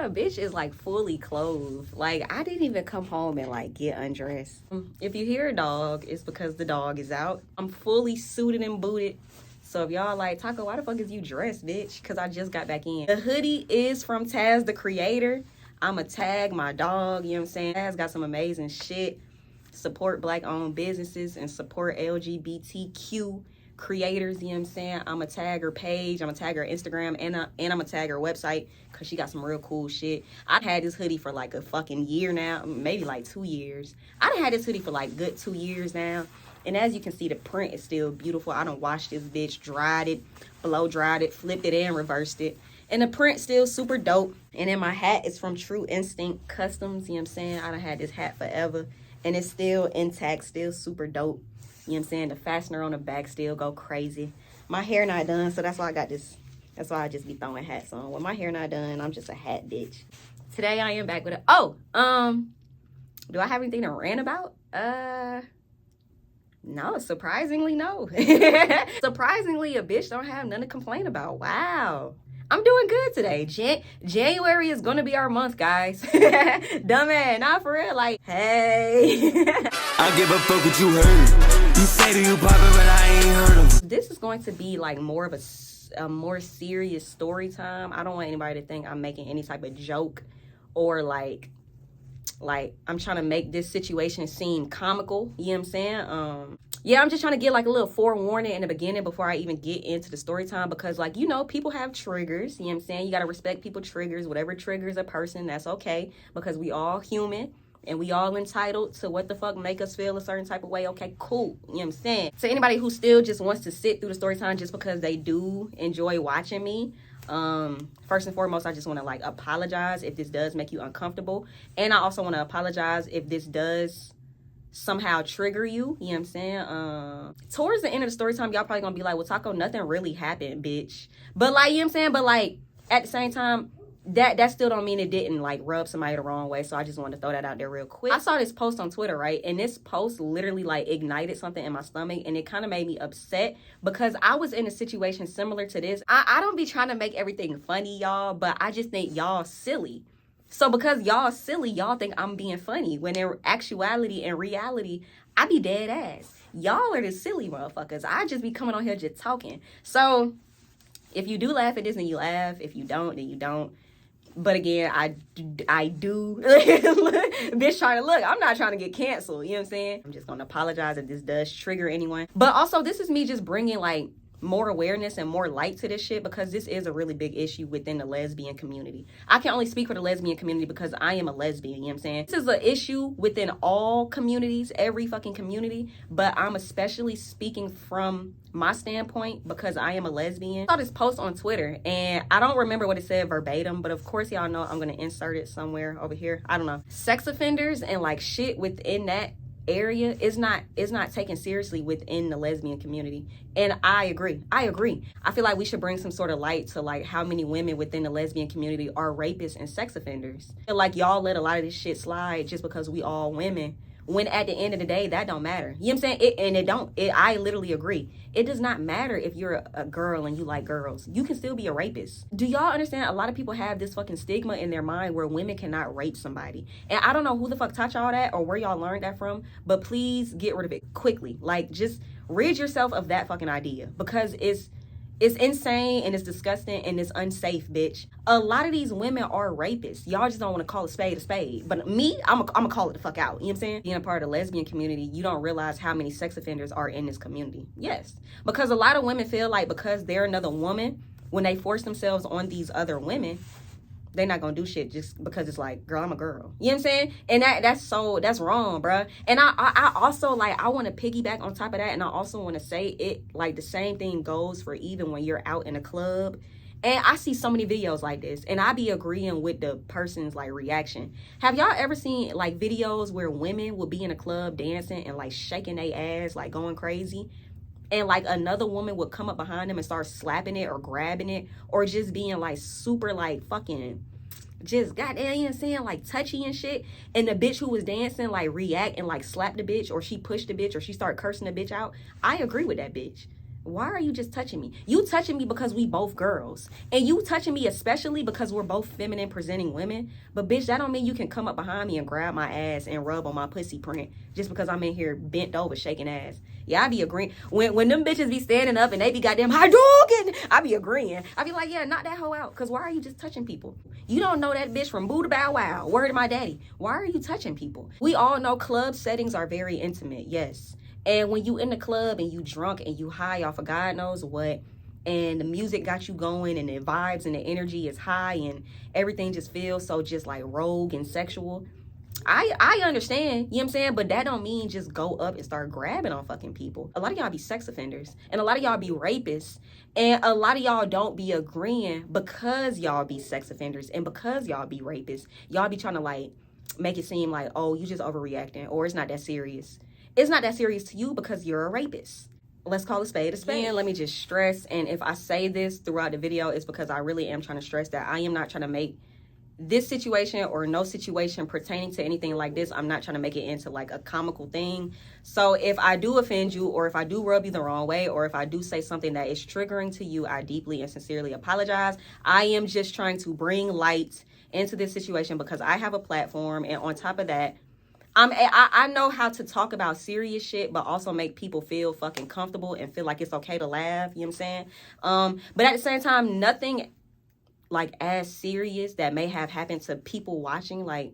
bitch is like fully clothed. Like, I didn't even come home and like get undressed. If you hear a dog, it's because the dog is out. I'm fully suited and booted. So if y'all like, Taco, why the fuck is you dressed, bitch? Because I just got back in. The hoodie is from Taz the Creator. I'ma tag my dog, you know what I'm saying? Taz got some amazing shit. Support black-owned businesses and support LGBTQ creators, you know what I'm saying? I'ma tag her page, I'ma tag her Instagram, and I'ma tag her website because she got some real cool shit. I've had this hoodie for like a fucking year now, maybe like 2 years. I done had this hoodie for like good 2 years now. And as you can see, the print is still beautiful. I done washed this bitch, dried it, blow dried it, flipped it and reversed it. And the print still super dope. And then my hat is from True Instinct Customs, you know what I'm saying? I done had this hat forever. And it's still intact, still super dope. You know what I'm saying? The fastener on the back still go crazy. My hair not done, so that's why I got this. That's why I just be throwing hats on. When my hair not done, I'm just a hat bitch. Today I am back with a, do I have anything to rant about? No, surprisingly, no. Surprisingly, a bitch don't have nothing to complain about. Wow. I'm doing good today. January is gonna be our month, guys. Dumbass, not for real. Like, hey. I give a fuck what you heard. You say that you poppin', but I ain't heard them. This is going to be like more of a more serious story time. I don't want anybody to think I'm making any type of joke or like I'm trying to make this situation seem comical. You know what I'm saying? Yeah, I'm just trying to get like a little forewarning in the beginning before I even get into the story time, because like, you know, people have triggers. You know what I'm saying? You got to respect people's triggers. Whatever triggers a person, that's okay, because we all human and we all entitled to what the fuck make us feel a certain type of way. Okay, cool. You know what I'm saying? So anybody who still just wants to sit through the story time just because they do enjoy watching me, first and foremost, I just want to like apologize if this does make you uncomfortable. And I also want to apologize if this does somehow trigger you. You know what I'm saying? Towards the end of the story time, y'all probably gonna be like, well, Taco, nothing really happened, bitch. But like, you know what I'm saying? But like, at the same time, that still don't mean it didn't like rub somebody the wrong way. So I just wanted to throw that out there real quick. I saw this post on Twitter, right? And this post literally like ignited something in my stomach, and it kind of made me upset because I was in a situation similar to this. I don't be trying to make everything funny, y'all, but I just think y'all silly. So because y'all silly, y'all think I'm being funny, when in actuality and reality, I be dead ass. Y'all are the silly motherfuckers. I just be coming on here just talking. So if you do laugh at this, then you laugh. If you don't, then you don't. But again, I do. Bitch trying to look. I'm not trying to get canceled. You know what I'm saying? I'm just going to apologize if this does trigger anyone. But also, this is me just bringing like more awareness and more light to this shit, because this is a really big issue within the lesbian community. I can only speak for the lesbian community because I am a lesbian, you know what I'm saying? This is an issue within all communities, every fucking community, but I'm especially speaking from my standpoint because I am a lesbian. I saw this post on Twitter and I don't remember what it said verbatim, but of course y'all know I'm gonna insert it somewhere over here. I don't know. Sex offenders and like shit within that area is not taken seriously within the lesbian community. And I agree. I feel like we should bring some sort of light to like how many women within the lesbian community are rapists and sex offenders. I feel like y'all let a lot of this shit slide just because we all women, when at the end of the day that don't matter. You know what I'm saying? I literally agree. It does not matter if you're a girl and you like girls. You can still be a rapist. Do y'all understand? A lot of people have this fucking stigma in their mind where women cannot rape somebody. And I don't know who the fuck taught y'all that or where y'all learned that from, but please get rid of it quickly. Like, just rid yourself of that fucking idea, because it's insane and it's disgusting and it's unsafe, bitch. A lot of these women are rapists. Y'all just don't want to call a spade a spade. But me, I'm gonna call it the fuck out. You know what I'm saying? Being a part of the lesbian community, you don't realize how many sex offenders are in this community. Yes. Because a lot of women feel like because they're another woman, when they force themselves on these other women, they're not gonna do shit just because it's like, girl, I'm a girl. You know what I'm saying? And that's wrong, bruh. And I also like, I want to piggyback on top of that, and I also want to say it like the same thing goes for even when you're out in a club. And I see so many videos like this, and I be agreeing with the person's like reaction. Have y'all ever seen like videos where women will be in a club dancing and like shaking their ass, like going crazy? And like another woman would come up behind them and start slapping it or grabbing it, or just being like super like fucking just goddamn, you know what I'm saying, like touchy and shit. And the bitch who was dancing like react and like slap the bitch, or she pushed the bitch, or she start cursing the bitch out. I agree with that bitch. why are you just touching me? You touching me because we both girls. And you touching me especially because we're both feminine presenting women. But bitch, that don't mean you can come up behind me and grab my ass and rub on my pussy print just because I'm in here bent over shaking ass. Yeah, I be agreeing. When them bitches be standing up and they be goddamn high dogging, I be agreeing. I be like, yeah, knock that hoe out. Because why are you just touching people? You don't know that bitch from Boo to Bow Wow. Word to my daddy. Why are you touching people? We all know club settings are very intimate. Yes. And when you in the club and you drunk and you high off of God knows what, and the music got you going and the vibes and the energy is high and everything just feels so just like rogue and sexual. I understand, you know what I'm saying? But that don't mean just go up and start grabbing on fucking people. A lot of y'all be sex offenders and a lot of y'all be rapists and a lot of y'all don't be agreeing because y'all be sex offenders and because y'all be rapists. Y'all be trying to like make it seem like, oh, you just overreacting or it's not that serious. It's not that serious to you because you're a rapist. Let's call a spade a spade. And let me just stress, and if I say this throughout the video, it's because I really am trying to stress that I am not trying to make this situation or no situation pertaining to anything like this, I'm not trying to make it into like a comical thing. So if I do offend you or if I do rub you the wrong way or if I do say something that is triggering to you, I deeply and sincerely apologize. I am just trying to bring light into this situation because I have a platform, and on top of that, I know how to talk about serious shit, but also make people feel fucking comfortable and feel like it's okay to laugh. You know what I'm saying? But at the same time, nothing like as serious that may have happened to people watching, like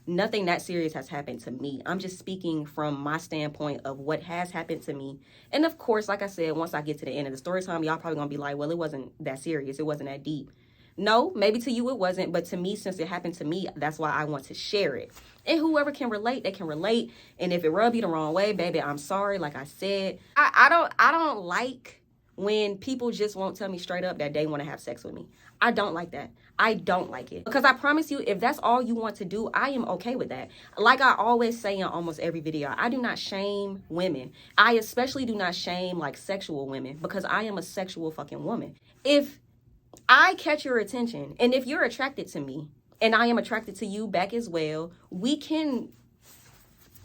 nothing that serious has happened to me. I'm just speaking from my standpoint of what has happened to me. And of course, like I said, once I get to the end of the story time, y'all probably gonna be like, well, it wasn't that serious. It wasn't that deep. No, maybe to you it wasn't, but to me, since it happened to me, that's why I want to share it. And whoever can relate, they can relate. And if it rub you the wrong way, baby, I'm sorry. Like I said, I don't like when people just won't tell me straight up that they want to have sex with me. I don't like that. I don't like it. Because I promise you, if that's all you want to do, I am okay with that. Like I always say in almost every video, I do not shame women. I especially do not shame like sexual women because I am a sexual fucking woman. If I catch your attention and if you're attracted to me and I am attracted to you back as well, we can,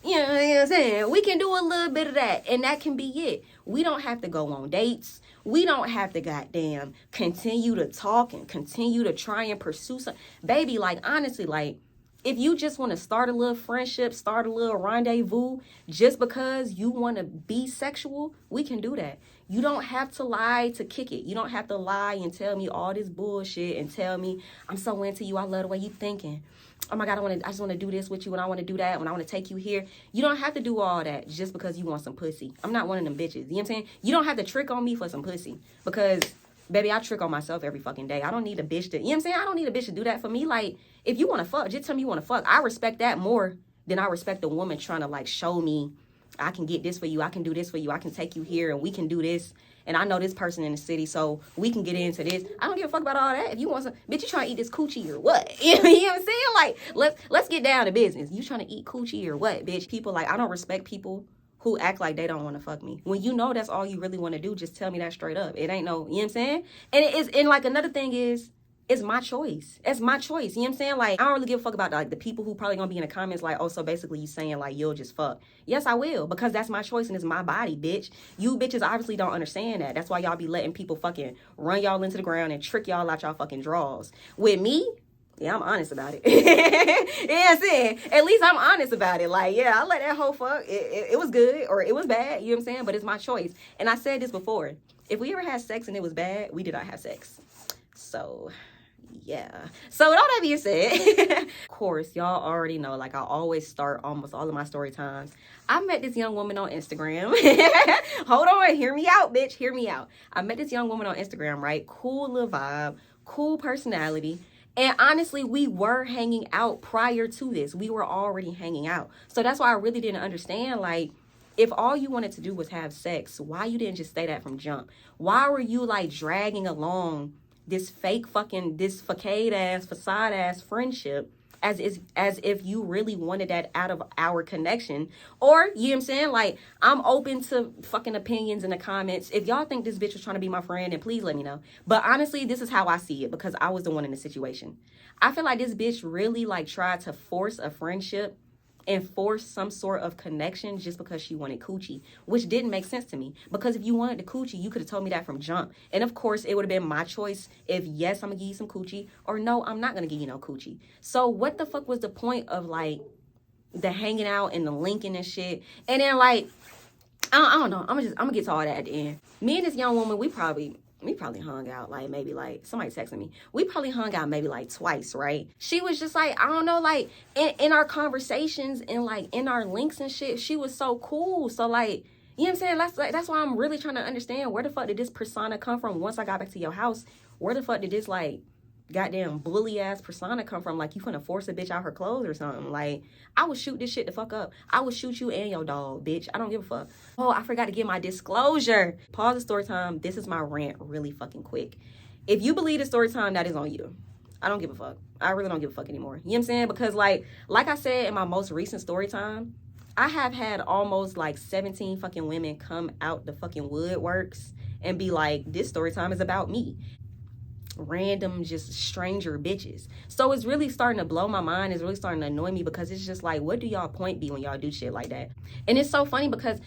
you know what I'm saying? We can do a little bit of that and that can be it. We don't have to go on dates. We don't have to goddamn continue to talk and continue to try and pursue something. Baby, like honestly, like if you just want to start a little friendship, start a little rendezvous just because you want to be sexual, we can do that. You don't have to lie to kick it. You don't have to lie and tell me all this bullshit and tell me I'm so into you. I love the way you thinking. Oh my God, I just want to do this with you and I want to do that and I want to take you here. You don't have to do all that just because you want some pussy. I'm not one of them bitches. You know what I'm saying? You don't have to trick on me for some pussy because, baby, I trick on myself every fucking day. I don't need a bitch to, you know what I'm saying? I don't need a bitch to do that for me. Like, if you want to fuck, just tell me you want to fuck. I respect that more than I respect a woman trying to like show me I can get this for you. I can do this for you. I can take you here and we can do this. And I know this person in the city, so we can get into this. I don't give a fuck about all that. If you want some, bitch, you trying to eat this coochie or what? You know what I'm saying? Like, let's get down to business. You trying to eat coochie or what, bitch? People, like, I don't respect people who act like they don't want to fuck me. When you know that's all you really want to do, just tell me that straight up. It ain't no, you know what I'm saying? And it is, and like another thing is, it's my choice. It's my choice. You know what I'm saying? Like, I don't really give a fuck about like the people who probably gonna be in the comments like, oh, so basically you saying like you'll just fuck. Yes, I will, because that's my choice and it's my body, bitch. You bitches obviously don't understand that. That's why y'all be letting people fucking run y'all into the ground and trick y'all out y'all fucking drawers. With me, yeah, I'm honest about it. You know what I'm saying? At least I'm honest about it. Like, yeah, I let that hoe fuck. It was good or it was bad. You know what I'm saying? But it's my choice. And I said this before. If we ever had sex and it was bad, we did not have sex. So yeah. So with all that being said, of course, y'all already know, like I always start almost all of my story times. I met this young woman on Instagram. Hold on, hear me out, bitch. Hear me out. I met this young woman on Instagram, right? Cool little vibe, cool personality. And honestly, we were hanging out prior to this. We were already hanging out. So that's why I really didn't understand, like, if all you wanted to do was have sex, why you didn't just say that from jump? Why were you like dragging along this fake fucking, this facade ass friendship as if you really wanted that out of our connection? Or, you know what I'm saying? Like, I'm open to fucking opinions in the comments. If y'all think this bitch was trying to be my friend, then please let me know. But honestly, this is how I see it because I was the one in the situation. I feel like this bitch really like tried to force a friendship and force some sort of connection just because she wanted coochie, which didn't make sense to me. Because if you wanted the coochie, you could have told me that from jump. And of course, it would have been my choice if yes, I'm gonna give you some coochie, or no, I'm not gonna give you no coochie. So what the fuck was the point of like the hanging out and the linking and shit? And then like, I don't know. I'm gonna get to all that at the end. Me and this young woman, we probably hung out like maybe like somebody texted me. We probably hung out maybe like twice, right? She was just like, I don't know, like in our conversations and like in our links and shit, she was so cool. So like, you know what I'm saying? That's why I'm really trying to understand where the fuck did this persona come from once I got back to your house? Where the fuck did this like goddamn bully ass persona come from? Like you finna force a bitch out her clothes or something? Like I would shoot this shit the fuck up. I would shoot you and your dog, bitch. I don't give a fuck. Oh, I forgot to give my disclosure. Pause the story time. This is my rant really fucking quick. If you believe the story time, that is on you. I don't give a fuck. I really don't give a fuck anymore. You know what I'm saying? Because like I said in my most recent story time, I have had almost like 17 fucking women come out the fucking woodworks and be like, this story time is about me. Random just stranger bitches. So it's really starting to blow my mind. It's really starting to annoy me because it's just like, what do y'all point be when y'all do shit like that? And it's so funny because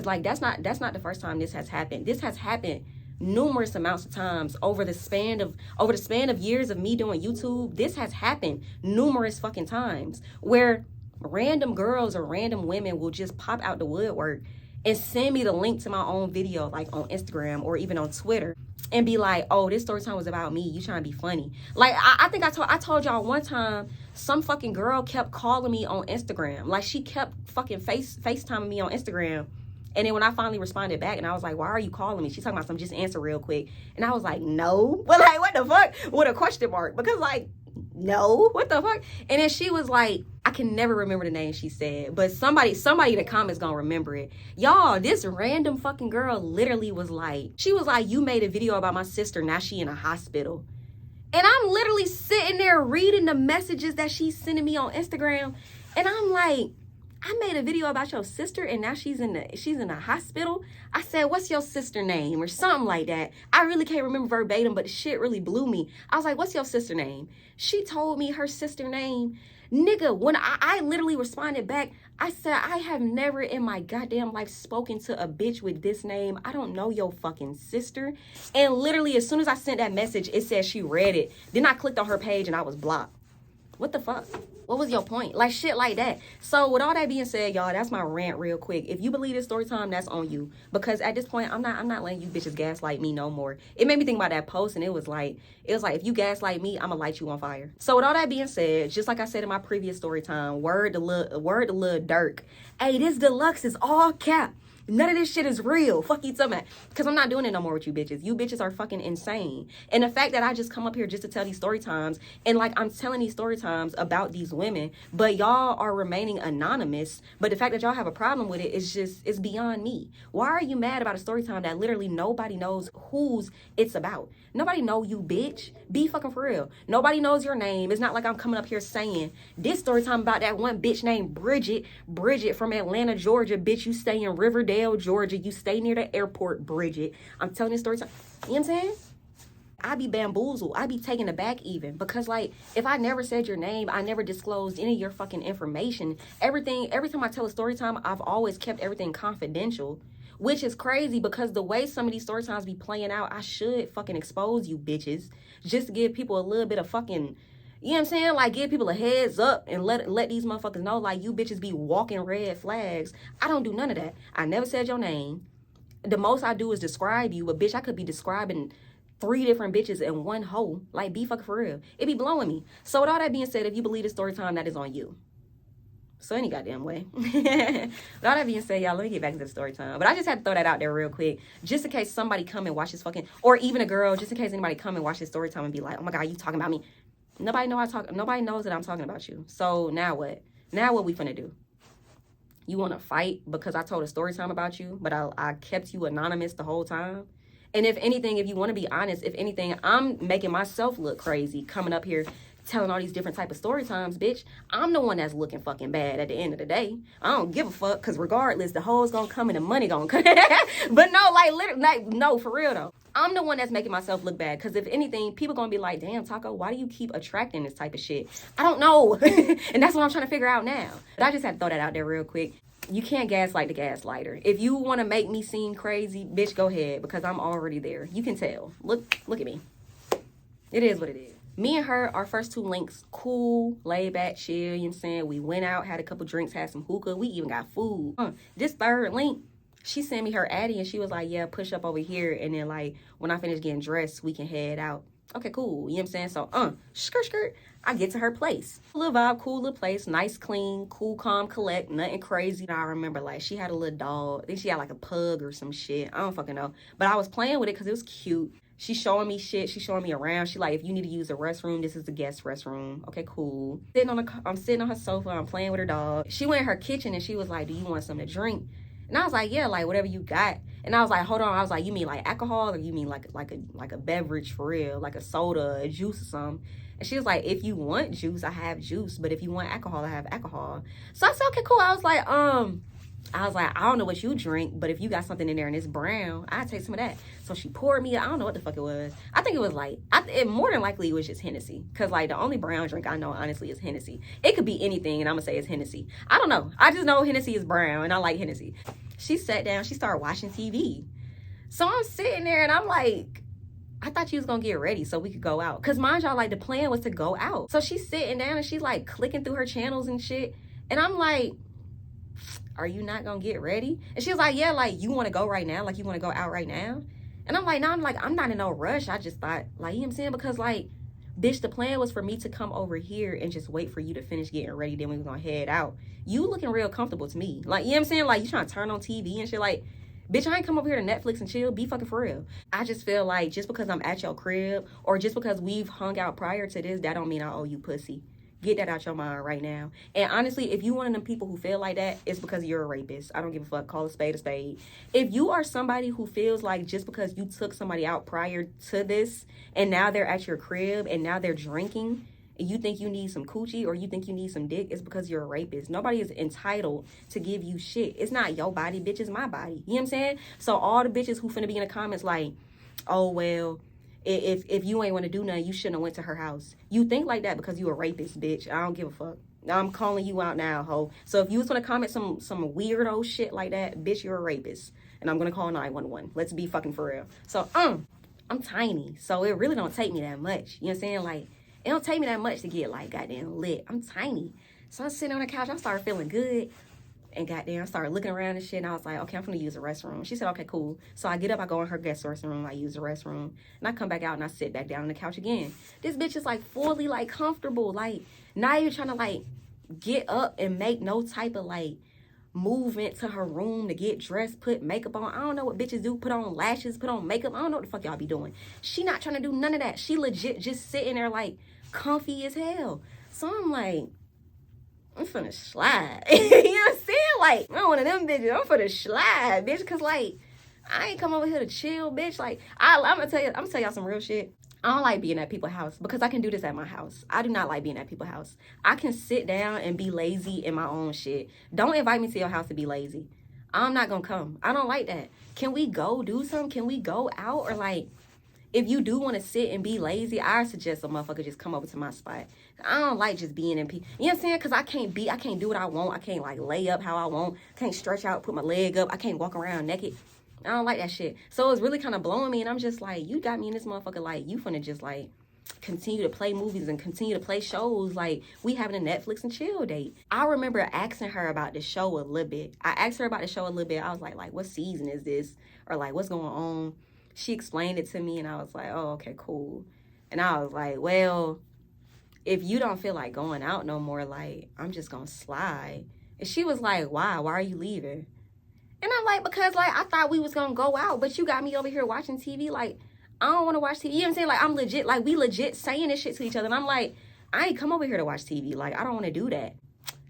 like that's not the first time this has happened. This has happened numerous amounts of times over the span of years of me doing YouTube. This has happened numerous fucking times where random girls or random women will just pop out the woodwork and send me the link to my own video, like on Instagram or even on Twitter, and be like, oh, this story time was about me. You trying to be funny. Like, I think I told y'all one time, some fucking girl kept calling me on Instagram. Like, she kept fucking FaceTiming me on Instagram. And then when I finally responded back and I was like, why are you calling me? She's talking about some, just answer real quick. And I was like, no. But like, what the fuck? With a question mark. Because like, no, what the fuck? And then she was like, I can never remember the name she said, but somebody in the comments gonna remember it. Y'all, this random fucking girl literally was like, she was like, you made a video about my sister, now she in a hospital. And I'm literally sitting there reading the messages that she's sending me on Instagram, and I'm like, I made a video about your sister and now she's in a hospital. I said, what's your sister name or something like that. I really can't remember verbatim, but the shit really blew me. I was like, what's your sister name? She told me her sister name. Nigga, when I literally responded back, I said, I have never in my goddamn life spoken to a bitch with this name. I don't know your fucking sister. And literally as soon as I sent that message, it said she read it. Then I clicked on her page and I was blocked. What the fuck? What was your point? Like shit like that. So with all that being said, y'all, that's my rant real quick. If you believe this story time, that's on you. Because at this point, I'm not letting you bitches gaslight me no more. It made me think about that post, and it was like if you gaslight me, I'ma light you on fire. So with all that being said, just like I said in my previous story time, word to Lil Dirk. Hey, this deluxe is all cap. None of this shit is real. Fuck you talking about. Because I'm not doing it no more with you bitches. You bitches are fucking insane. And the fact that I just come up here just to tell these story times, and like I'm telling these story times about these women, but y'all are remaining anonymous. But the fact that y'all have a problem with it is just, it's beyond me. Why are you mad about a story time that literally nobody knows whose it's about? Nobody know you, bitch. Be fucking for real. Nobody knows your name. It's not like I'm coming up here saying this story time about that one bitch named Bridget. Bridget from Atlanta, Georgia. Bitch, you stay in Riverdale, Georgia. You stay near the airport, Bridget. I'm telling this story time. You know what I'm saying? I be bamboozled. I be taken aback even. Because, like, if I never said your name, I never disclosed any of your fucking information. Every time I tell a story time, I've always kept everything confidential. Which is crazy because the way some of these story times be playing out, I should fucking expose you bitches. Just to give people a little bit of fucking, you know what I'm saying? Like, give people a heads up and let these motherfuckers know, like, you bitches be walking red flags. I don't do none of that. I never said your name. The most I do is describe you. But, bitch, I could be describing 3 different bitches in one hoe. Like, be fucking for real. It be blowing me. So, with all that being said, if you believe the story time, that is on you. So any goddamn way. With all that being said, y'all, let me get back to the story time. But I just had to throw that out there real quick. Just in case somebody come and watch this fucking, or even a girl, just in case anybody come and watch this story time and be like, oh my God, you talking about me. Nobody knows that I'm talking about you. So now what? Now what we finna do? You wanna fight because I told a story time about you, but I kept you anonymous the whole time? And if anything, if you want to be honest, if anything, I'm making myself look crazy coming up here telling all these different type of story times, bitch. I'm the one that's looking fucking bad at the end of the day. I don't give a fuck, because regardless, the hoes gonna come and the money gonna come. But no, like, literally, like, no, for real though. I'm the one that's making myself look bad, because if anything, people gonna be like, damn, Taco, why do you keep attracting this type of shit? I don't know. And that's what I'm trying to figure out now. But I just had to throw that out there real quick. You can't gaslight the gaslighter. If you want to make me seem crazy, bitch, go ahead, because I'm already there. You can tell. Look at me. It is what it is. Me and her, our first 2 links, cool, laid back, chill, you know what I'm saying? We went out, had a couple drinks, had some hookah. We even got food. This 3rd link, she sent me her Addy and she was like, yeah, push up over here. And then, like, when I finish getting dressed, we can head out. Okay, cool. You know what I'm saying? So, skirt. I get to her place. Cool little vibe, cool little place. Nice, clean, cool, calm, collect. Nothing crazy. I remember, like, she had a little dog. I think she had, like, a pug or some shit. I don't fucking know. But I was playing with it because it was cute. She's showing me shit. She's showing me around. She like, if you need to use the restroom, this is the guest restroom. Okay, cool. I'm sitting on her sofa. I'm playing with her dog. She went in her kitchen and she was like, do you want something to drink? And I was like, yeah, like whatever you got. And I was like, hold on. I was like, you mean like alcohol, or you mean like a beverage for real, like a soda, a juice or something? And she was like, if you want juice, I have juice. But if you want alcohol, I have alcohol. So I said, okay, cool. I was like, I don't know what you drink, but if you got something in there and it's brown, I'll take some of that. So she poured me, I don't know what the fuck it was. I think it was like, more than likely it was just Hennessy. Because like the only brown drink I know, honestly, is Hennessy. It could be anything and I'm going to say it's Hennessy. I don't know. I just know Hennessy is brown and I like Hennessy. She sat down, she started watching TV. So I'm sitting there and I'm like, I thought you was going to get ready so we could go out. Because mind y'all, like the plan was to go out. So she's sitting down and she's like clicking through her channels and shit. And I'm like, are you not gonna get ready? And she was like, yeah, like, you want to go right now? Like, you want to go out right now? And I'm like, no, I'm not in no rush. I just thought, like, you know what I'm saying? Because, like, bitch, the plan was for me to come over here and just wait for you to finish getting ready. Then we were gonna head out. You looking real comfortable to me. Like, you know what I'm saying? Like, you trying to turn on TV and shit. Like, bitch, I ain't come over here to Netflix and chill. Be fucking for real. I just feel like just because I'm at your crib or just because we've hung out prior to this, that don't mean I owe you pussy. Get that out your mind right now. And honestly, if you one of them people who feel like that, it's because you're a rapist. I don't give a fuck. Call a spade a spade. If you are somebody who feels like just because you took somebody out prior to this and now they're at your crib and now they're drinking and you think you need some coochie or you think you need some dick, it's because you're a rapist. Nobody is entitled to give you shit. It's not your body, bitch. It's my body. You know what I'm saying? So all the bitches who finna be in the comments like, oh, well, if you ain't want to do nothing, you shouldn't have went to her house. You think like that because you a rapist, bitch. I don't give a fuck. I'm calling you out now, ho. So if you was going to comment some weirdo shit like that, bitch, you're a rapist. And I'm going to call 911. Let's be fucking for real. So, I'm tiny. So it really don't take me that much. You know what I'm saying? Like, it don't take me that much to get, like, goddamn lit. I'm tiny. So I'm sitting on the couch. I started feeling good. And goddamn, I started looking around and shit. And I was like, okay, I'm gonna use the restroom. She said, okay, cool. So I get up, I go in her guest restroom, I use the restroom. And I come back out and I sit back down on the couch again. This bitch is like fully like comfortable. Like, not even trying to like get up and make no type of like movement to her room to get dressed, put makeup on. I don't know what bitches do. Put on lashes, put on makeup. I don't know what the fuck y'all be doing. She not trying to do none of that. She legit just sitting there like comfy as hell. So I'm like, I'm finna slide. You know what I'm saying? Like, I'm one of them bitches. I'm finna slide, bitch. Cause like, I ain't come over here to chill, bitch. Like, I'm gonna tell y'all some real shit. I don't like being at people's house because I can do this at my house. I do not like being at people's house. I can sit down and be lazy in my own shit. Don't invite me to your house to be lazy. I'm not gonna come. I don't like that. Can we go do something? Can we go out? Or like, if you do want to sit and be lazy, I suggest a motherfucker just come over to my spot. I don't like just being in people. You know what I'm saying? Because I can't do what I want. I can't like lay up how I want. I can't stretch out, put my leg up. I can't walk around naked. I don't like that shit. So it's really kind of blowing me. And I'm just like, you got me in this motherfucker. Like, you finna just like continue to play movies and continue to play shows. Like, we having a Netflix and chill date. I remember asking her about the show a little bit. I asked her about the show a little bit. I was like, what season is this? Or like, what's going on? She explained it to me and I was like, oh, okay, cool. And I was like, well, if you don't feel like going out no more, like, I'm just gonna slide. And she was like, why? Why are you leaving? And I'm like, because, like, I thought we was gonna go out, but you got me over here watching TV. Like, I don't want to watch TV. You know what I'm saying? Like, I'm legit, like, we legit saying this shit to each other. And I'm like, I ain't come over here to watch TV. Like, I don't want to do that.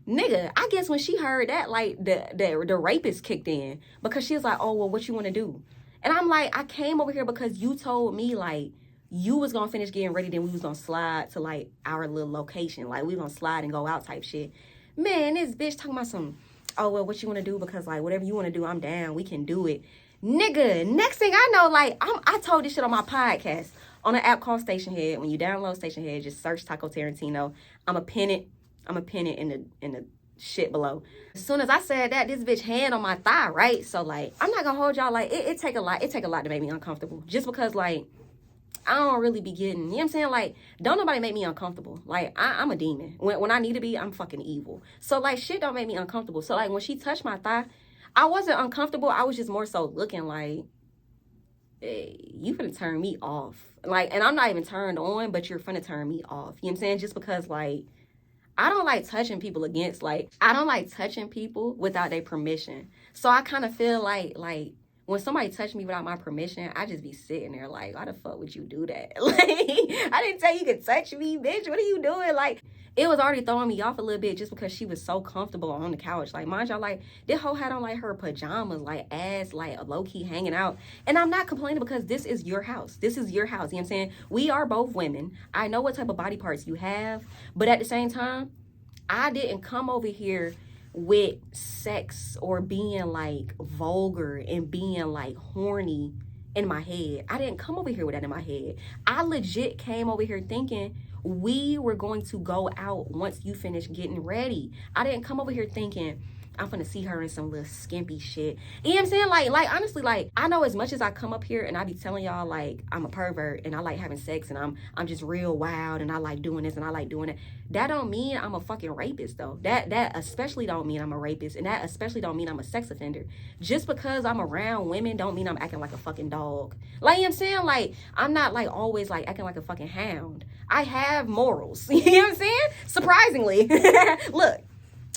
Nigga, I guess when she heard that, like, the rapist kicked in. Because she was like, oh, well, what you want to do? And I'm like, I came over here because you told me, like, you was gonna finish getting ready, then we was gonna slide to like our little location. Like we gonna slide and go out type shit. Man, this bitch talking about some, oh well, what you wanna do? Because like whatever you wanna do, I'm down. We can do it. Nigga, next thing I know, like I told this shit on my podcast on an app called Station Head. When you download Station Head, just search Taco Tarantino. I'ma pin it in the shit below. As soon as I said that, this bitch hand on my thigh, right? So like I'm not gonna hold y'all, like it take a lot to make me uncomfortable. Just because like I don't really be getting, you know what I'm saying? Like, don't nobody make me uncomfortable. Like, I'm a demon. When I need to be, I'm fucking evil. So, like, shit don't make me uncomfortable. So, like, when she touched my thigh, I wasn't uncomfortable. I was just more so looking like, hey, you finna turn me off. Like, and I'm not even turned on, but you're finna turn me off. You know what I'm saying? Just because, like, I don't like touching people I don't like touching people without their permission. So, I kind of feel like, when somebody touch me without my permission, I just be sitting there like, why the fuck would you do that? Like, I didn't tell you could touch me, bitch. What are you doing? Like, it was already throwing me off a little bit just because she was so comfortable on the couch. Like, mind y'all, like, this hoe had on, like, her pajamas, like, ass, like, low-key hanging out. And I'm not complaining because this is your house. This is your house. You know what I'm saying? We are both women. I know what type of body parts you have. But at the same time, I didn't come over here with sex or being like vulgar and being like horny in my head. I didn't come over here with that in my head. I legit came over here thinking we were going to go out once you finish getting ready. I didn't come over here thinking I'm finna see her in some little skimpy shit. You know what I'm saying? Like honestly, like I know as much as I come up here and I be telling y'all like I'm a pervert and I like having sex and I'm just real wild and I like doing this and I like doing it. That don't mean I'm a fucking rapist though. That especially don't mean I'm a rapist, and that especially don't mean I'm a sex offender. Just because I'm around women don't mean I'm acting like a fucking dog. Like, you know what I'm saying? Like, I'm not like always like acting like a fucking hound. I have morals. You know what I'm saying? Surprisingly. Look.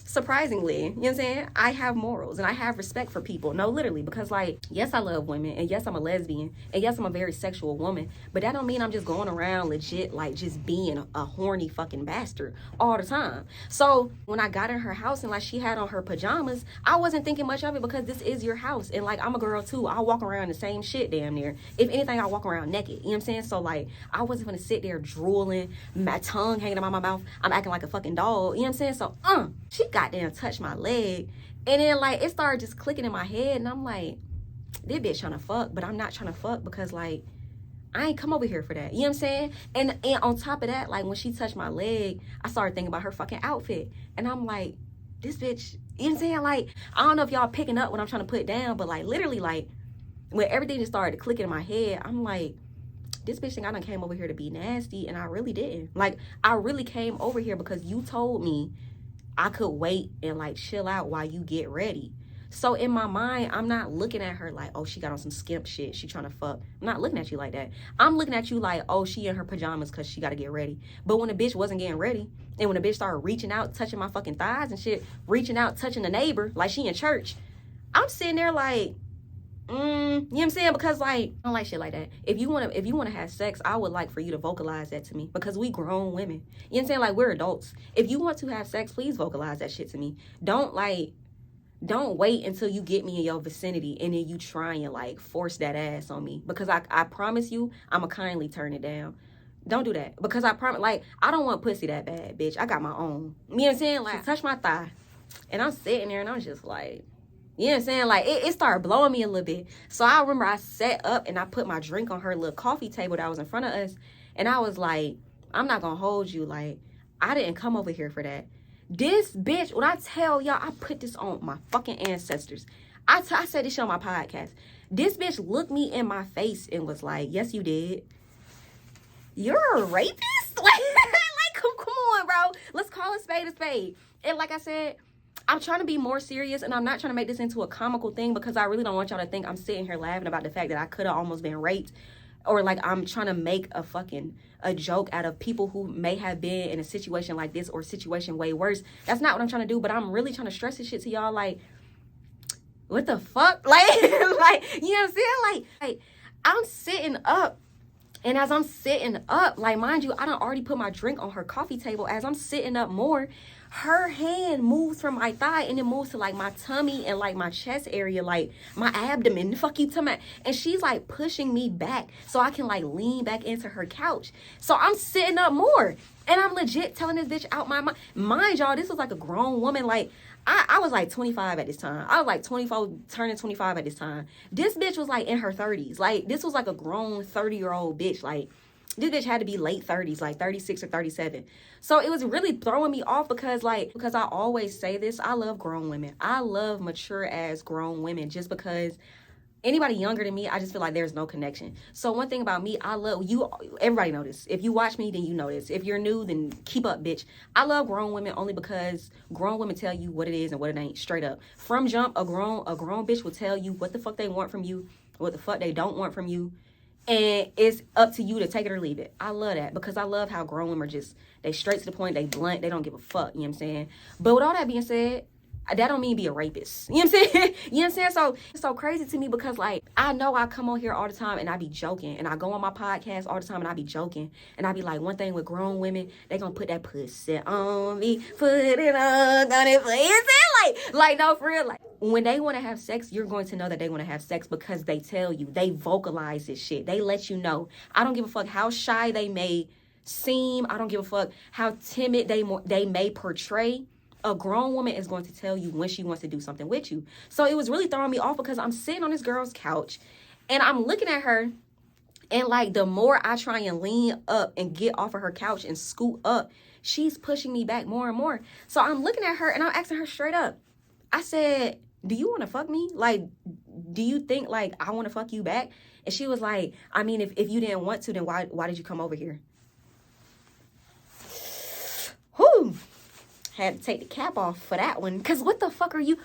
Surprisingly, you know what I'm saying? I have morals and I have respect for people. No, literally, because like, yes, I love women, and yes, I'm a lesbian, and yes, I'm a very sexual woman, but that don't mean I'm just going around legit like just being a horny fucking bastard all the time. So when I got in her house and like she had on her pajamas, I wasn't thinking much of it because this is your house, and like I'm a girl too. I walk around the same shit damn near. If anything, I walk around naked. You know what I'm saying? So like, I wasn't gonna sit there drooling, my tongue hanging out my mouth. I'm acting like a fucking dog. You know what I'm saying? So she goddamn touched my leg, and then like it started just clicking in my head, and I'm like, this bitch trying to fuck, but I'm not trying to fuck because like I ain't come over here for that. You know what I'm saying? And on top of that, like when she touched my leg, I started thinking about her fucking outfit, and I'm like, this bitch, you know what I'm saying? Like, I don't know if y'all picking up what I'm trying to put down, but like literally, like when everything just started clicking in my head, I'm like, this bitch think I done came over here to be nasty, and I really didn't. Like, I really came over here because you told me I could wait and like chill out while you get ready. So in my mind, I'm not looking at her like, oh, she got on some skimp shit, she trying to fuck. I'm not looking at you like that. I'm looking at you like, oh, she in her pajamas because she got to get ready. But when a bitch wasn't getting ready, and when a bitch started reaching out, touching my fucking thighs and shit, reaching out, touching the neighbor like she in church, I'm sitting there like, you know what I'm saying? Because like, I don't like shit like that. If you want to have sex, I would like for you to vocalize that to me, because we grown women. You know what I'm saying? Like, we're adults. If you want to have sex, please vocalize that shit to me. Don't wait until you get me in your vicinity and then you try and like force that ass on me, because I promise you, I'ma kindly turn it down. Don't do that, because I promise, like, I don't want pussy that bad, bitch. I got my own. You know what I'm saying? Like, touch my thigh, and I'm sitting there and I'm just like, you know what I'm saying? Like, it started blowing me a little bit. So I remember I sat up and I put my drink on her little coffee table that was in front of us. And I was like, I'm not going to hold you. Like, I didn't come over here for that. This bitch, when I tell y'all, I put this on my fucking ancestors. I said this shit on my podcast. This bitch looked me in my face and was like, yes, you did. You're a rapist? Like, come on, bro. Let's call a spade a spade. And like I said, I'm trying to be more serious, and I'm not trying to make this into a comical thing, because I really don't want y'all to think I'm sitting here laughing about the fact that I could have almost been raped, or like I'm trying to make a joke out of people who may have been in a situation like this or a situation way worse. That's not what I'm trying to do, but I'm really trying to stress this shit to y'all. Like, what the fuck? Like, like, you know what I'm saying? Like I'm sitting up, and as I'm sitting up, like, mind you, I done already put my drink on her coffee table. As I'm sitting up more, her hand moves from my thigh and it moves to like my tummy and like my chest area, like my abdomen. Fuck you, tummy. And she's like pushing me back so I can like lean back into her couch. So I'm sitting up more. And I'm legit telling this bitch out my mind. Mind y'all, this was like a grown woman. Like, I was like 25 at this time. I was like 24, turning 25 at this time. This bitch was like in her 30s. Like, this was like a grown 30-year-old bitch. Like, this bitch had to be late 30s, like 36 or 37. So it was really throwing me off because I always say this. I love grown women. I love mature ass grown women just because anybody younger than me, I just feel like there's no connection. So one thing about me, I love you. Everybody know this. If you watch me, then you know this. If you're new, then keep up, bitch. I love grown women only because grown women tell you what it is and what it ain't, straight up. From jump, a grown bitch will tell you what the fuck they want from you, what the fuck they don't want from you. And it's up to you to take it or leave it. I love that because I love how grown women are just, they straight to the point, they blunt, they don't give a fuck, you know what I'm saying? But with all that being said, that don't mean be a rapist. You know what I'm saying? You know what I'm saying? So it's so crazy to me because like I know I come on here all the time and I be joking, and I go on my podcast all the time and I be joking, and I be like, one thing with grown women, they gonna put that pussy on me, put it on it, please. Like no, for real. Like when they want to have sex, you're going to know that they want to have sex because they tell you, they vocalize this shit, they let you know. I don't give a fuck how shy they may seem. I don't give a fuck how timid they may portray. A grown woman is going to tell you when she wants to do something with you. So it was really throwing me off because I'm sitting on this girl's couch and I'm looking at her, and like the more I try and lean up and get off of her couch and scoot up, she's pushing me back more and more. So I'm looking at her and I'm asking her straight up. I said, do you want to fuck me? Like, do you think like I want to fuck you back? And she was like, I mean, if you didn't want to, then why did you come over here? Whew. Had to take the cap off for that one. Because what the fuck are you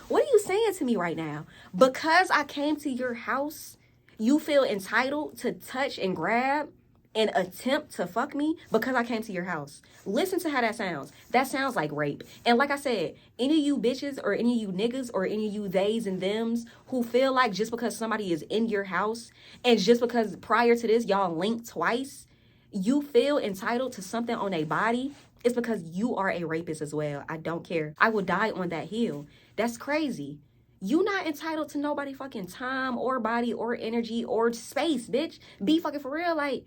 saying to me right now? Because I came to your house, you feel entitled to touch and grab and attempt to fuck me because I came to your house. Listen to how that sounds. That sounds like rape. And like I said, any of you bitches or any of you niggas or any of you theys and thems who feel like just because somebody is in your house and just because prior to this y'all linked twice, you feel entitled to something on a body, it's because you are a rapist as well. I don't care. I will die on that hill. That's crazy. You not entitled to nobody fucking time or body or energy or space, bitch. Be fucking for real. Like,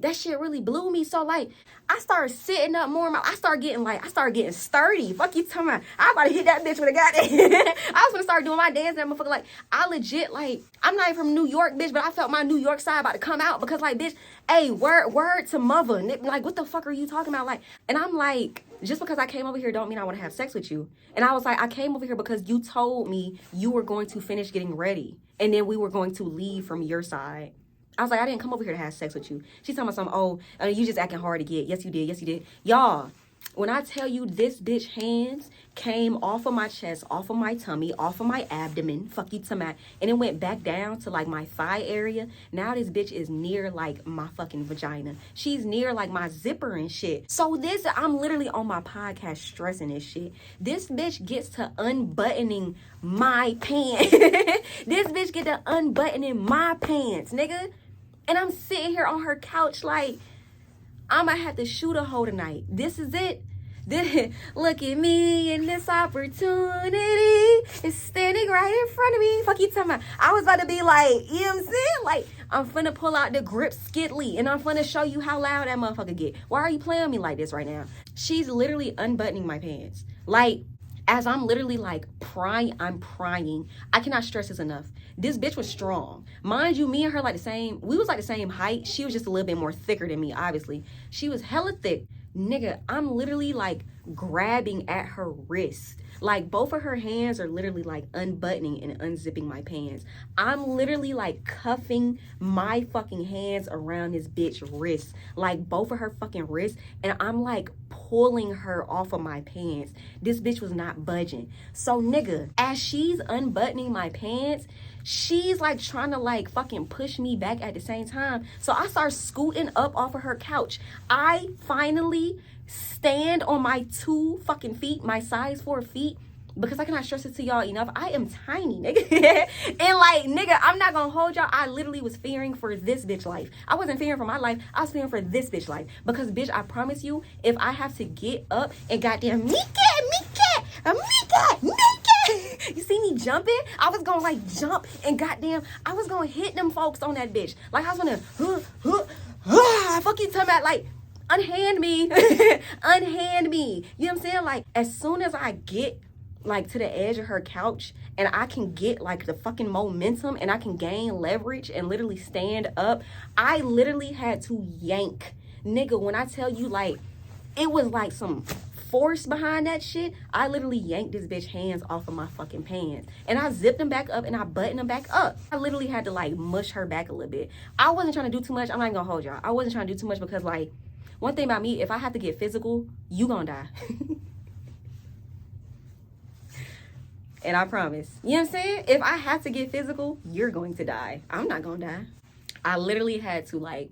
that shit really blew me. So like, I started sitting up more. I started getting sturdy. Fuck you talking about. I about to hit that bitch with a goddamn. I was gonna start doing my dance and that motherfucker. Like, I legit, like, I'm not even from New York, bitch, but I felt my New York side about to come out because like, bitch, hey, word to mother. Like, what the fuck are you talking about? Like, and I'm like, just because I came over here don't mean I want to have sex with you. And I was like, I came over here because you told me you were going to finish getting ready and then we were going to leave from your side. I was like, I didn't come over here to have sex with you. She's talking about something, you just acting hard to get. Yes, you did. Yes, you did. Y'all, when I tell you this bitch hands came off of my chest, off of my tummy, off of my abdomen, fuck you to my, and it went back down to like my thigh area. Now this bitch is near like my fucking vagina. She's near like my zipper and shit. So I'm literally on my podcast stressing this shit. This bitch gets to unbuttoning my pants. This bitch get to unbuttoning my pants, nigga. And I'm sitting here on her couch like, I might have to shoot a hoe tonight. This is it. Look at me and this opportunity is standing right in front of me. Fuck you talking about. I was about to be like, you know what I'm saying? Like, I'm finna pull out the grip skidly and I'm finna show you how loud that motherfucker get. Why are you playing with me like this right now? She's literally unbuttoning my pants. Like, as I'm literally like I'm prying. I cannot stress this enough. This bitch was strong. Mind you, me and her we was like the same height. She was just a little bit more thicker than me, obviously. She was hella thick. Nigga, I'm literally like grabbing at her wrist. Like both of her hands are literally like unbuttoning and unzipping my pants. I'm literally like cuffing my fucking hands around this bitch wrist. Like both of her fucking wrists. And I'm like pulling her off of my pants. This bitch was not budging. So nigga, as she's unbuttoning my pants, she's like trying to like fucking push me back at the same time. So I start scooting up off of her couch. I finally stand on my 2 fucking feet, my size 4 feet, because I cannot stress it to y'all enough. I am tiny, nigga. And like, nigga, I'm not gonna hold y'all. I literally was fearing for this bitch life. I wasn't fearing for my life. I was fearing for this bitch life. Because bitch, I promise you, if I have to get up and goddamn me Mika. You see me jumping? I was gonna like jump and goddamn, I was gonna hit them folks on that bitch. Like I was gonna, fuck you talking about like, unhand me, unhand me. You know what I'm saying? Like as soon as I get like to the edge of her couch and I can get like the fucking momentum and I can gain leverage and literally stand up, I literally had to yank. Nigga, when I tell you like, it was like some force behind that shit, I literally yanked this bitch hands off of my fucking pants. And I zipped them back up and I buttoned them back up. I literally had to like mush her back a little bit. I wasn't trying to do too much. I'm not gonna hold y'all. I wasn't trying to do too much because like, one thing about me, if I have to get physical, you gonna die. And I promise. You know what I'm saying? If I have to get physical, you're going to die. I'm not gonna die. I literally had to like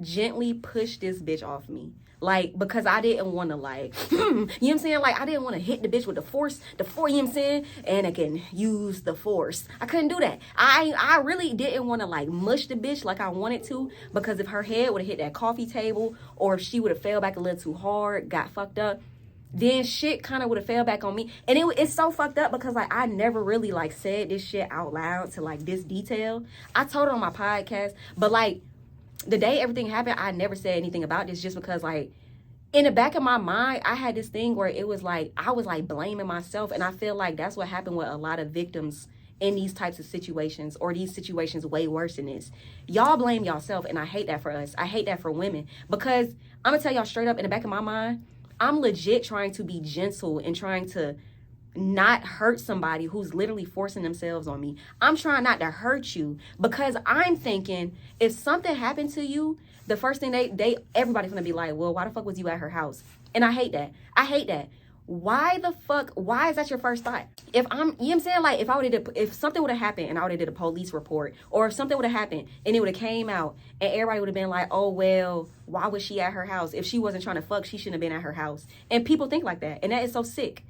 gently push this bitch off me. Like, because I didn't want to like, you know what I'm saying? Like, I didn't want to hit the bitch with the force, you know what I'm saying? And I can use the force. I couldn't do that. I really didn't want to like mush the bitch like I wanted to, because if her head would have hit that coffee table, or if she would have fell back a little too hard, got fucked up, then shit kind of would have fell back on me. And it's so fucked up because like I never really like said this shit out loud to like this detail. I told it on my podcast, but like the day everything happened, I never said anything about this, just because like in the back of my mind, I had this thing where it was like I was like blaming myself. And I feel like that's what happened with a lot of victims in these types of situations, or these situations way worse than this. Y'all blame yourself, and I hate that for us. I hate that for women, because I'm gonna tell y'all straight up, in the back of my mind, I'm legit trying to be gentle and trying to not hurt somebody who's literally forcing themselves on me. I'm trying not to hurt you, because I'm thinking if something happened to you, the first thing everybody's gonna be like, well, why the fuck was you at her house? And I hate that. I hate that. Why is that your first thought? If I'm, you know what I'm saying? Like if something would have happened and I would have did a police report, or if something would have happened and it would have came out and everybody would have been like, oh, well, why was she at her house? If she wasn't trying to fuck, she shouldn't have been at her house. And people think like that. And that is so sick.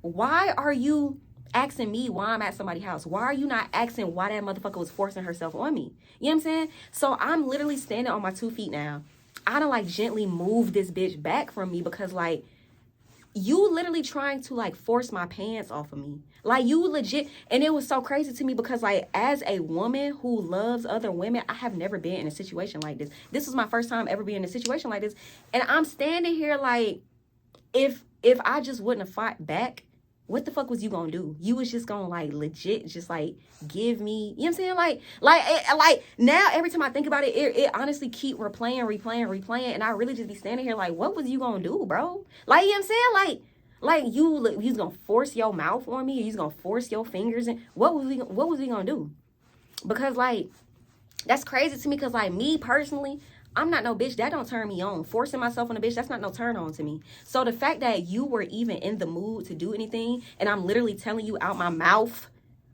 Why are you asking me why I'm at somebody's house? Why are you not asking why that motherfucker was forcing herself on me? You know what I'm saying? So I'm literally standing on my 2 feet now. I done like gently move this bitch back from me, because like, you literally trying to like force my pants off of me. Like you legit. And it was so crazy to me because like as a woman who loves other women, I have never been in a situation like this. This was my first time ever being in a situation like this. And I'm standing here like, if I just wouldn't have fought back, what the fuck was you gonna do? You was just gonna like legit just like give me, you know what I'm saying? Like now every time I think about it, it honestly keep replaying. And I really just be standing here like, what was you gonna do, bro? Like, you know what I'm saying? Like you was gonna force your mouth on me, or you was gonna force your fingers in. What was we gonna do? Because like, that's crazy to me, because like me personally, I'm not no bitch. That don't turn me on. Forcing myself on a bitch, that's not no turn on to me. So the fact that you were even in the mood to do anything, and I'm literally telling you out my mouth,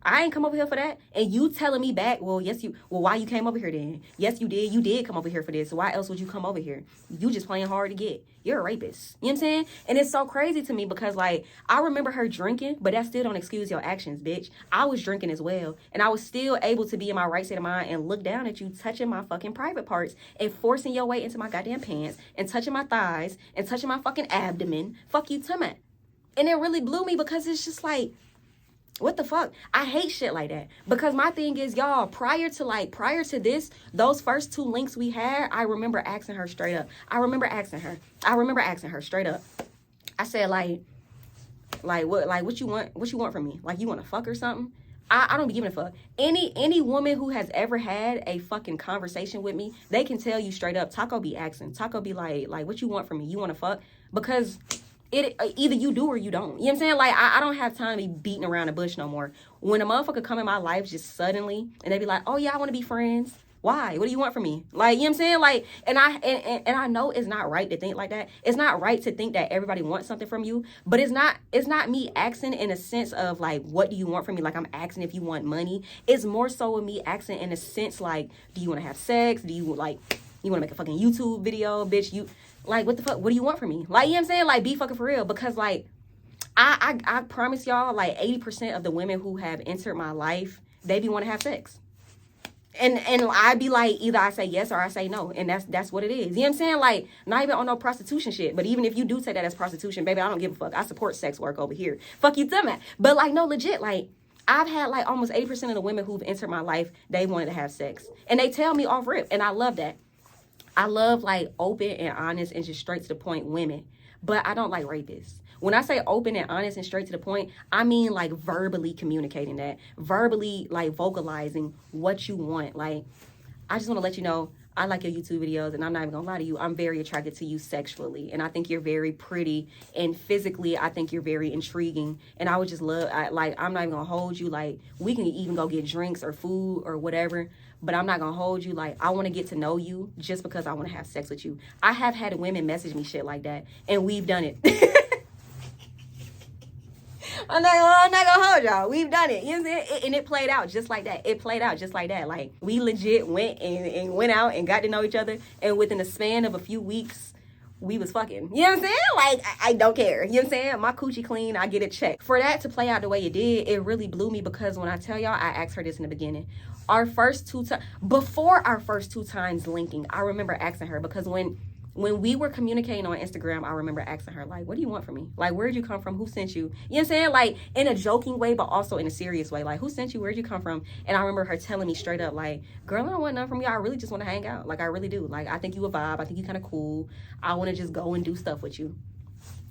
I ain't come over here for that. And you telling me back, well, why you came over here then? Yes, you did. You did come over here for this. So why else would you come over here? You just playing hard to get. You're a rapist. You know what I'm saying? And it's so crazy to me because, like, I remember her drinking, but that still don't excuse your actions, bitch. I was drinking as well. And I was still able to be in my right state of mind and look down at you touching my fucking private parts and forcing your way into my goddamn pants and touching my thighs and touching my fucking abdomen. Fuck you, Tummy. And it really blew me because it's just like, what the fuck? I hate shit like that. Because my thing is, y'all, prior to this, those first 2 links we had, I remember asking her straight up. I remember asking her straight up. I said, what you want from me? Like, you want to fuck or something? I don't be giving a fuck. Any woman who has ever had a fucking conversation with me, they can tell you straight up. Taco be asking. Taco be like, what you want from me? You want to fuck? Because it either you do or you don't. You know what I'm saying? Like, I don't have time to be beating around the bush no more. When a motherfucker come in my life just suddenly and they be like, oh yeah, I want to be friends. Why? What do you want from me? Like, you know what I'm saying? Like, and I know it's not right to think like that. It's not right to think that everybody wants something from you. But it's not me asking in a sense of like, what do you want from me? Like, I'm asking if you want money. It's more so with me asking in a sense like, do you want to have sex? Do you want to make a fucking YouTube video, bitch? Like, what the fuck? What do you want from me? Like, you know what I'm saying? Like, be fucking for real. Because, like, I promise y'all, like, 80% of the women who have entered my life, they be want to have sex. And I'd be like, either I say yes or I say no, and that's what it is. You know what I'm saying? Like, not even on no prostitution shit. But even if you do say that as prostitution, baby, I don't give a fuck. I support sex work over here. Fuck you, dumb. But like, no, legit, like, I've had like almost 80% of the women who've entered my life, they wanted to have sex, and they tell me off rip, and I love that. I love like open and honest and just straight to the point women, but I don't like rapists. When I say open and honest and straight to the point, I mean like verbally communicating that, verbally like vocalizing what you want. Like, I just want to let you know, I like your YouTube videos, and I'm not even gonna lie to you, I'm very attracted to you sexually, and I think you're very pretty, and physically I think you're very intriguing, and I would just love, I'm not even gonna hold you, like, we can even go get drinks or food or whatever, but I'm not gonna hold you. Like, I want to get to know you just because I want to have sex with you. I have had women message me shit like that, and we've done it. I'm not gonna hold y'all. We've done it. You know what I'm saying? And it played out just like that. It played out just like that. Like, we legit went and went out and got to know each other. And within the span of a few weeks, we was fucking. You know what I'm saying? Like, I don't care. You know what I'm saying? My coochie clean, I get it checked. For that to play out the way it did, it really blew me, because when I tell y'all, I asked her this in the beginning. Before our first 2 times linking, I remember asking her, because when we were communicating on Instagram, I remember asking her, like, what do you want from me? Like, where'd you come from? Who sent you? You know what I'm saying? Like, in a joking way, but also in a serious way. Like, who sent you? Where'd you come from? And I remember her telling me straight up, like, girl, I don't want nothing from you. I really just want to hang out. Like, I really do. Like, I think you a vibe. I think you kind of cool. I want to just go and do stuff with you.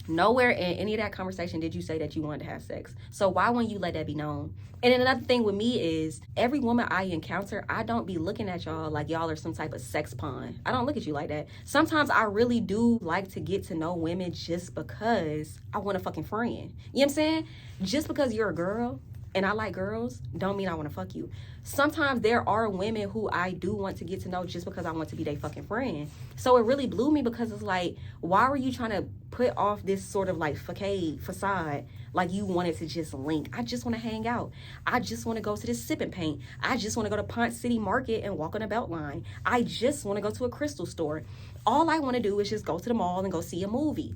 Nowhere in any of that conversation did you say that you wanted to have sex. So why wouldn't you let that be known? And then another thing with me is, every woman I encounter, I don't be looking at y'all like y'all are some type of sex pawn. I don't look at you like that. Sometimes I really do like to get to know women just because I want a fucking friend. You know what I'm saying? Just because you're a girl and I like girls don't mean I want to fuck you. Sometimes there are women who I do want to get to know just because I want to be their fucking friend. So it really blew me, because it's like, why were you trying to put off this sort of like facade, like you wanted to just link? I just want to hang out. I just want to go to this sip and paint. I just want to go to Ponce City Market and walk on a Beltline. I just want to go to a crystal store. All I want to do is just go to the mall and go see a movie.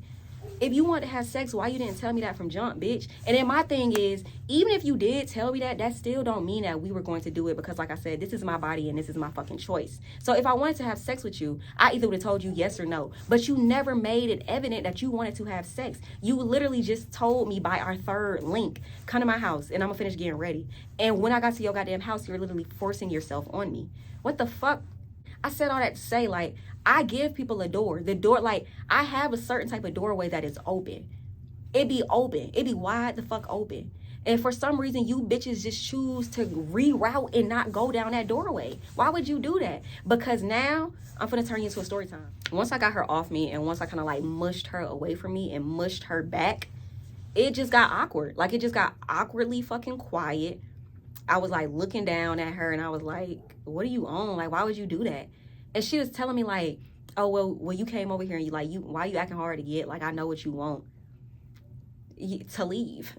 If you want to have sex, why you didn't tell me that from jump, bitch? And then my thing is, even if you did tell me that, that still don't mean that we were going to do it, because like I said, this is my body and this is my fucking choice. So if I wanted to have sex with you, I either would have told you yes or no. But you never made it evident that you wanted to have sex. You literally just told me by our 3rd link, come to my house and I'm gonna finish getting ready. And when I got to your goddamn house, you're literally forcing yourself on me. What the fuck? I said all that to say, like, I give people a door. The door, like, I have a certain type of doorway that is open. It be open. It be wide the fuck open. And for some reason, you bitches just choose to reroute and not go down that doorway. Why would you do that? Because now, I'm finna turn you into a story time. Once I got her off me, and once I kind of like mushed her away from me and mushed her back, it just got awkward. Like, it just got awkwardly fucking quiet. I was like looking down at her, and I was like, what are you on? Like, why would you do that? And she was telling me like, oh, well, you came over here and why you acting hard to get? Like, I know what you want. To leave.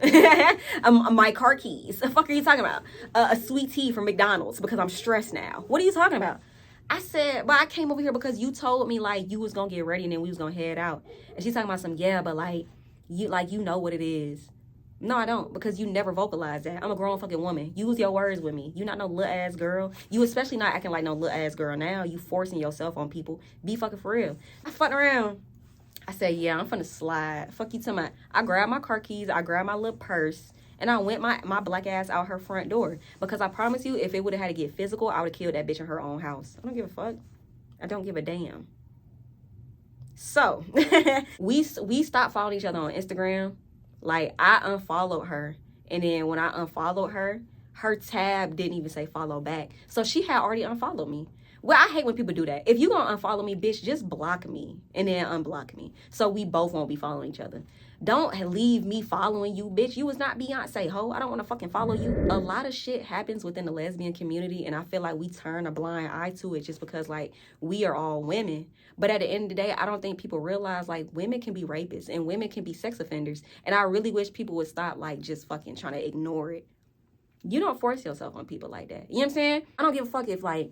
My car keys. The fuck are you talking about? A sweet tea from McDonald's because I'm stressed now. What are you talking about? I said, well, I came over here because you told me like you was gonna get ready and then we was gonna head out. And she's talking about some, yeah, but like you know what it is. No, I don't, because you never vocalize that. I'm a grown fucking woman. Use your words with me. You not no little ass girl. You especially not acting like no little ass girl now. You forcing yourself on people. Be fucking for real. I fucked around. I said, yeah, I'm finna slide. Fuck you to my. I grabbed my car keys. I grabbed my little purse. And I went my black ass out her front door. Because I promise you, if it would have had to get physical, I would have killed that bitch in her own house. I don't give a fuck. I don't give a damn. So, we stopped following each other on Instagram. Like, I unfollowed her, and then when I unfollowed her, her tab didn't even say follow back. So she had already unfollowed me. Well, I hate when people do that. If you gonna unfollow me, bitch, just block me and then unblock me. So we both won't be following each other. Don't leave me following you, bitch. You was not Beyonce, ho. I don't want to fucking follow you. A lot of shit happens within the lesbian community, and I feel like we turn a blind eye to it just because, like, we are all women. But at the end of the day, I don't think people realize, like, women can be rapists and women can be sex offenders. And I really wish people would stop, like, just fucking trying to ignore it. You don't force yourself on people like that. You know what I'm saying? I don't give a fuck if, like,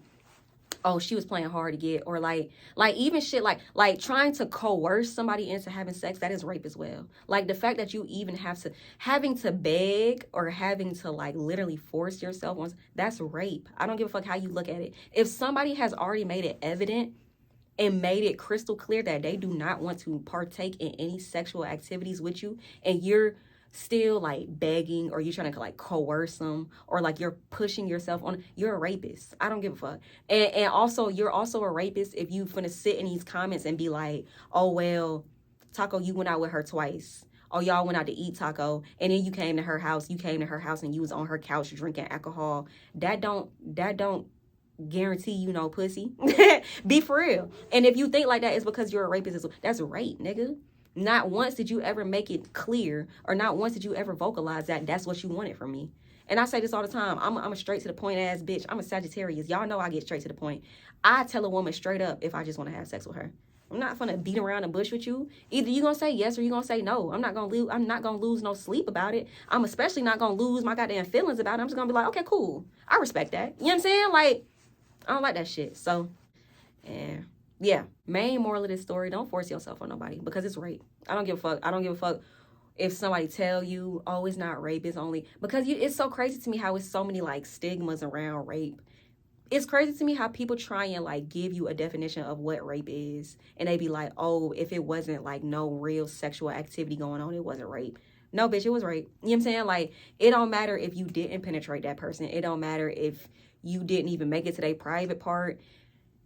oh, she was playing hard to get, or like even shit like trying to coerce somebody into having sex, that is rape as well. Like the fact that you even having to beg or having to like literally force yourself on, that's rape. I don't give a fuck how you look at it. If somebody has already made it evident and made it crystal clear that they do not want to partake in any sexual activities with you, and you're still like begging, or you're trying to like coerce them, or like you're pushing yourself on, you're a rapist. I don't give a fuck. And also, you're also a rapist if you finna sit in these comments and be like, oh well, Taco, you went out with her twice. Oh, y'all went out to eat, Taco, and then you came to her house and you was on her couch drinking alcohol. That don't guarantee you no pussy. Be for real. And if you think like that, it's because you're a rapist. That's rape, nigga. Not once did you ever make it clear, or not once did you ever vocalize that that's what you wanted from me. And I say this all the time. I'm a straight to the point ass bitch. I'm a Sagittarius. Y'all know I get straight to the point. I tell a woman straight up if I just want to have sex with her. I'm not gonna beat around the bush with you. Either you gonna say yes or you gonna say no. I'm not gonna lose no sleep about it. I'm especially not gonna lose my goddamn feelings about it. I'm just gonna be like, okay, cool. I respect that. You know what I'm saying? Like, I don't like that shit. So, and yeah, main moral of this story, don't force yourself on nobody, because it's rape. I don't give a fuck. I don't give a fuck if somebody tell you, oh, it's not rape, it's only, because it's so crazy to me how it's so many like stigmas around rape. It's crazy to me how people try and like give you a definition of what rape is, and they be like, oh, if it wasn't like no real sexual activity going on, it wasn't rape. No, bitch, it was rape. You know what I'm saying? Like, it don't matter if you didn't penetrate that person. It don't matter if you didn't even make it to their private part.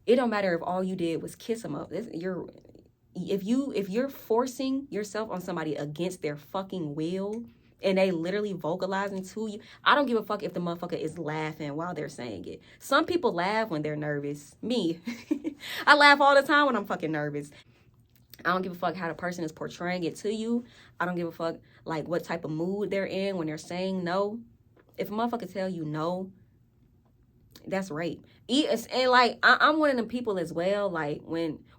It don't matter if all you did was kiss them up. If you're forcing yourself on somebody against their fucking will, and they literally vocalizing to you, I don't give a fuck if the motherfucker is laughing while they're saying it. Some people laugh when they're nervous. Me. I laugh all the time when I'm fucking nervous. I don't give a fuck how the person is portraying it to you. I don't give a fuck like what type of mood they're in when they're saying no. If a motherfucker tell you no, that's rape. And like, I'm one of them people as well. Like,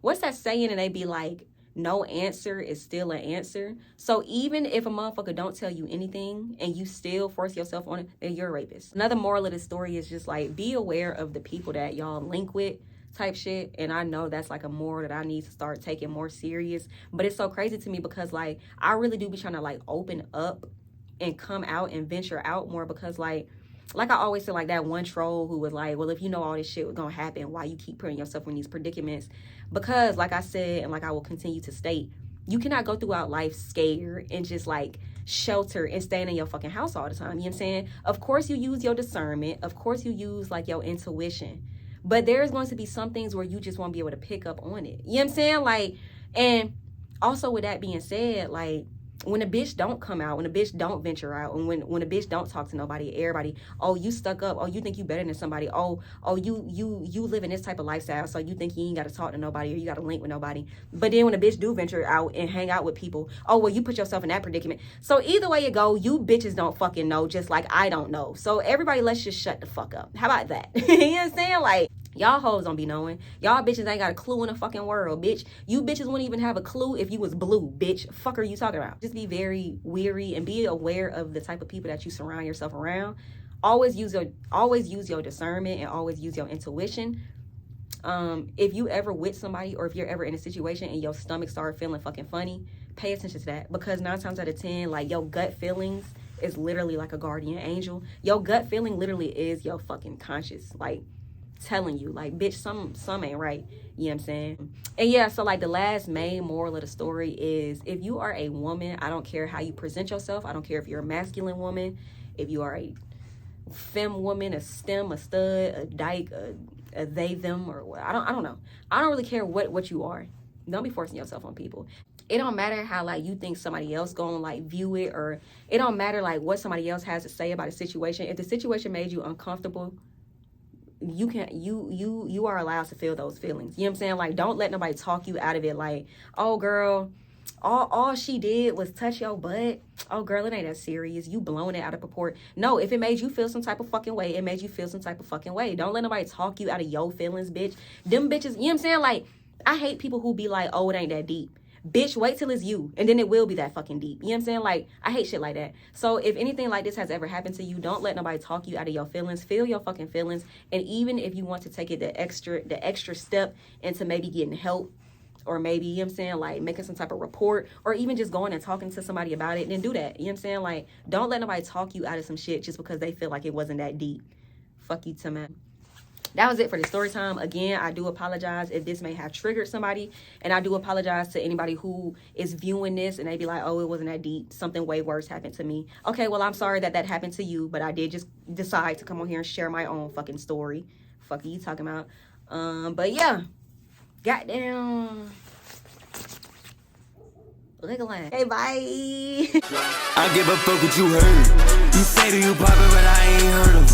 what's that saying? And they be like, no answer is still an answer. So even if a motherfucker don't tell you anything and you still force yourself on it, then you're a rapist. Another moral of the story is just like, be aware of the people that y'all link with type shit. And I know that's like a moral that I need to start taking more serious. But it's so crazy to me because like, I really do be trying to like open up and come out and venture out more, because like I always say, like that one troll who was like, well, if you know all this shit was gonna happen, why you keep putting yourself in these predicaments? Because like I said, and like I will continue to state, you cannot go throughout life scared and just like shelter and staying in your fucking house all the time. You know what I'm saying? Of course you use your discernment. Of course you use like your intuition. But there's going to be some things where you just won't be able to pick up on it. You know what I'm saying? Like, and also with that being said, like, when a bitch don't come out, when a bitch don't venture out, and when a bitch don't talk to nobody, everybody, oh, you stuck up, oh, you think you better than somebody, oh, you live in this type of lifestyle, so you think you ain't got to talk to nobody or you got to link with nobody. But then when a bitch do venture out and hang out with people, oh, well, you put yourself in that predicament. So either way you go, you bitches don't fucking know, just like I don't know. So everybody, let's just shut the fuck up. How about that? You know what I'm saying? Like, y'all hoes don't be knowing. Y'all bitches ain't got a clue in the fucking world, bitch. You bitches wouldn't even have a clue if you was blue, bitch. Fuck are you talking about? Just be very weary and be aware of the type of people that you surround yourself around. Always use your discernment and always use your intuition. If you ever with somebody, or if you're ever in a situation and your stomach start feeling fucking funny, pay attention to that, because 9 times out of 10, like, your gut feelings is literally like a guardian angel. Your gut feeling literally is your fucking conscious, like, telling you, like, bitch, some ain't right. You know what I'm saying? And yeah, so like the last main moral of the story is, if you are a woman, I don't care how you present yourself. I don't care if you're a masculine woman, if you are a femme woman, a stem, a stud, a dyke, a they, them, or what. I don't know. I don't really care what you are. Don't be forcing yourself on people. It don't matter how like you think somebody else gonna like view it, or it don't matter like what somebody else has to say about a situation. If the situation made you uncomfortable, you are allowed to feel those feelings. You know what I'm saying? Like, don't let nobody talk you out of it. Like, oh girl, all she did was touch your butt. Oh girl, it ain't that serious. You blowing it out of proport. No, if it made you feel some type of fucking way, it made you feel some type of fucking way. Don't let nobody talk you out of your feelings, bitch. Them bitches, you know what I'm saying? Like, I hate people who be like, oh, it ain't that deep. Bitch, wait till it's you, and then it will be that fucking deep. You know what I'm saying? Like, I hate shit like that. So if anything like this has ever happened to you, don't let nobody talk you out of your feelings. Feel your fucking feelings. And even if you want to take it the extra step into maybe getting help, or maybe, you know what I'm saying, like making some type of report, or even just going and talking to somebody about it, then do that. You know what I'm saying? Like, don't let nobody talk you out of some shit just because they feel like it wasn't that deep. Fuck you, to man. That was it for the story time. Again, I do apologize if this may have triggered somebody, and I do apologize to anybody who is viewing this and they be like, oh, it wasn't that deep, something way worse happened to me. Okay, well, I'm sorry that happened to you, but I did just decide to come on here and share my own fucking story. Fuck you talking about. But yeah, goddamn, look at. Hey, bye. I give a fuck what you heard. You say that you poppin', but I ain't heard of